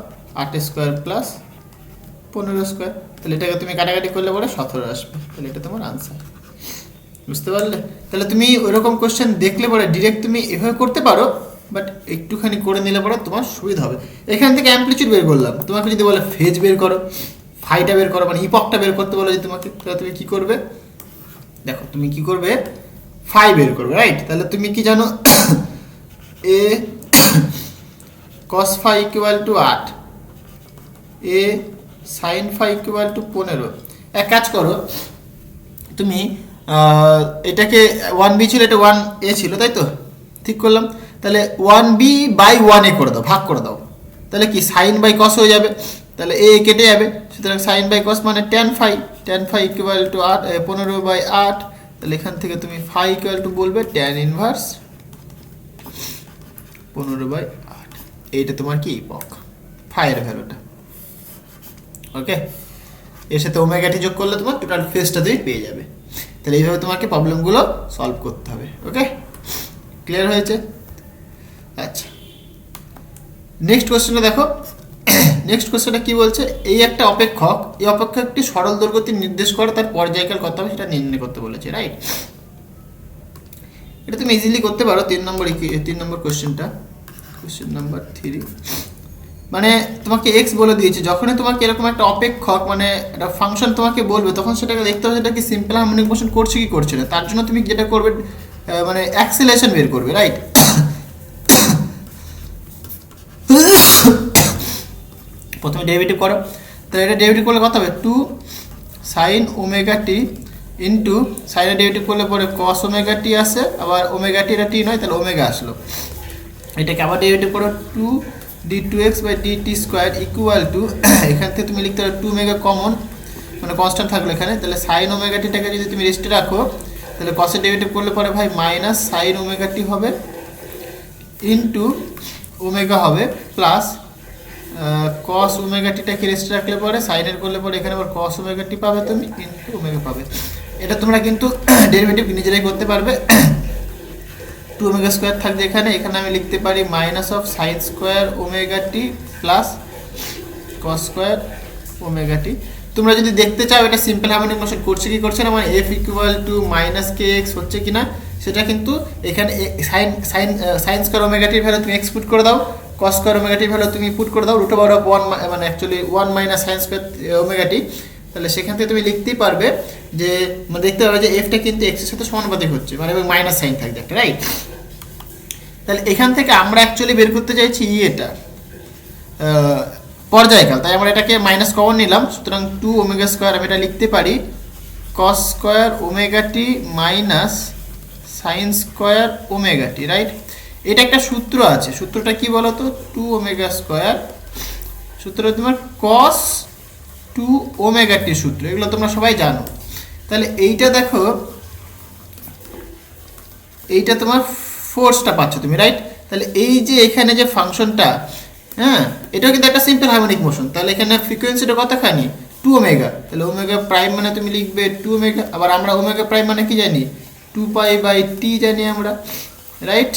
8 square plus 15 square. তাহলে এটাকে তুমি কাটাকাটি করলে পরে 17 আসবে, তাহলে এটা তোমার আনসার। বুঝতে পারলে? তাহলে তুমি ওইরকম কোশ্চেন দেখলে পরে ডিরেক্ট তুমি এভাবে করতে পারো, বাট একটুখানি করে নিলে পরে তোমার সুবিধা হবে। এখান থেকে অ্যামপ্লিটিউড বের করলাম, তোমাকে যদি বলে ফেজ বের করো, ফাইটা বের করো, মানে ইপকটা বের করতে বলো যদি তোমাকে, তাহলে তুমি কি করবে, দেখো তুমি কি করবে, ফাই বের করবে, রাইট? তাহলে তুমি কি জানো, A cos phi equal to 8, A sine phi equal to 15। এক কাজ করো, তুমি এটাকে 1b ছিল, এটা 1a ছিল, তাই তো, ঠিক করলাম। তাহলে 1b বাই 1a করে দাও, ভাগ করে দাও, তাহলে কি সাইন বাই কস হয়ে যাবে, তাহলে এ কেটে যাবে, সুতরাং সাইন বাই কস মানে tan phi equal to 15 by 8। তাহলে এখান থেকে তুমি ফাই ইকুয়াল টু বলবে tan ইনভার্স 15 বাই 8। এইটা তোমার কি ইপক, ফাইয়ের ভ্যালুটা, ওকে। এর সাথে ওমেগা টি যোগ করলে তোমার টোটাল ফেজটা তুমি পেয়ে যাবে। তাহলে এইভাবে তোমাকে প্রবলেমগুলো সলভ করতে হবে, ওকে, ক্লিয়ার হয়েছে? আচ্ছা, নেক্সট কোশ্চেনটা দেখো। নেক্সট কোশ্চেনটা কি বলছে, এই একটা অপেক্ষক, এই অপেক্ষকটি সরল দৈর্ঘ্যটি নির্দেশ করে তার পর্যায়কাল কত হবে সেটা নির্ণয় করতে বলেছে, রাইট? এটা তুমি ইজিলি করতে পারো। 3 নম্বর কোশ্চেনটা, কোশ্চেন নাম্বার 3, মানে তোমাকে এক্স বলে দিয়েছে, যখনই তোমাকে এরকম একটা অপেক্ষক মানে একটা ফাংশন তোমাকে বলবে, তখন সেটাকে দেখতে হবে সেটা কি সিম্পল হারমোনিক মোশন করছে কি করছে না। তার জন্য তুমি যেটা করবে, মানে অ্যাক্সেলারেশন বের করবে, রাইট? প্রথমে ডেরিভেটিভ করো, তাহলে এটা ডেরিভেটিভ করলে কত হবে, 2 সাইন ওমেগা টি ইন্টু সাইনের ডেরিভেটিভ করলে পরে কস ওমেগা টি আসে, আবার ওমেগা টি এটা টি নয়, তাহলে ওমেগা আসলো। এটাকে আবার ডেরিভেটিভ করো 2 d2x by dt square equal to, এখান থেকে তুমি লিখতে পারো 2 ওমেগা কমন, মানে কনস্ট্যান্ট থাকলো এখানে, তাহলে সাইন ওমেগা টিটাকে যদি তুমি রেস্টে রাখো, তাহলে কসের ডেরিভেটিভ করলে পরে ভাই মাইনাস সাইন ওমেগা টি হবে ইন্টু ওমেগা হবে প্লাস কস ওমেগা টিটাকে রেস্টে রাখলে পরে সাইনের করলে পরে এখানে আবার কস ওমেগা টি পাবে তুমি, ইন্টু ওমেগা পাবে। এটা তোমরা কিন্তু ডেরিভেটিভ নিজেরাই করতে পারবে। 2 ওমেগা স্কোয়ার থাকবে এখানে, এখানে আমি লিখতে পারি minus of sine square omega T plus cos square omega T. তোমরা যদি দেখতে চাও এটা সিম্পল হারমোনিক মোশন করছে কি করছে না, মানে F equal to minus K X হচ্ছে কিনা, সেটা কিন্তু এখানে সাইন স্কোয়ার ওমেগা টির ভ্যালু তুমি এক্স পুট করে দাও, কস স্কোয়ার ওমেগা টির ভ্যালু তুমি পুট করে দাও রুট ওভার অফ 1, মানে actually 1 minus sine square omega T. তাহলে সেখান থেকে তুমি লিখতেই পারবে যে, মানে দেখতে পারবে যে এফটা কিন্তু এক্সের সাথে সমানুপাতিক হচ্ছে, মানে মাইনাস সাইন থাকবে একটা, রাইট? তাহলে এখান থেকে আমরা অ্যাকচুয়ালি বের করতে চাইছি এটা পর্যায়কাল, তাই আমরা এটাকে মাইনাস কমন নিলাম, সুতরাং 2 ওমেগা স্কোয়ার আমি এটা লিখতে পারি কস স্কোয়ার ওমেগা টি minus sine square omega T, right? এটা একটা সূত্র আছে, সূত্রটা কি বলো তো? 2 ওমেগা স্কোয়ার, সূত্রটা তোমার কস 2 ওমেগা টি সূত্র, এগুলো তোমরা সবাই জানো। তাহলে এইটা দেখো, এইটা তোমার ফোর্সটা পাচ্ছ তুমি, রাইট? তাহলে এই যে এখানে যে ফাংশনটা, হ্যাঁ, এটাও কিন্তু একটা সিম্পল হারমোনিক মোশন। তাহলে এখানে ফ্রিকোয়েন্সিটা কতখানি? 2 ওমেগা। তাহলে ওমেগা প্রাইম মানে তুমি লিখবে 2 ওমেগা। আবার আমরা ওমেগা প্রাইম মানে কি জানি? 2 পাই বাই টি জানি আমরা, রাইট?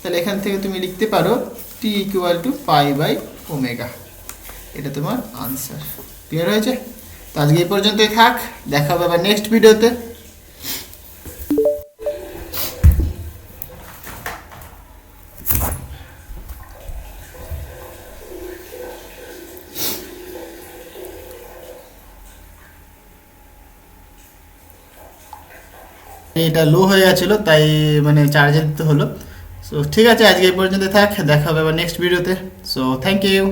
তাহলে এখান থেকে তুমি লিখতে পারো T equal to pi by omega. এটা তোমার আনসার। ক্লিয়ার হয়েছে? তো আজকে এই পর্যন্তই থাক, দেখা হবে আবার নেক্সট ভিডিওতে। এটা লো হয়ে গেছিলো, তাই মানে চার্জে দিতে হলো। সো ঠিক আছে, আজকে এই পর্যন্ত থাক, দেখা হবে আবার নেক্সট ভিডিওতে। So thank you.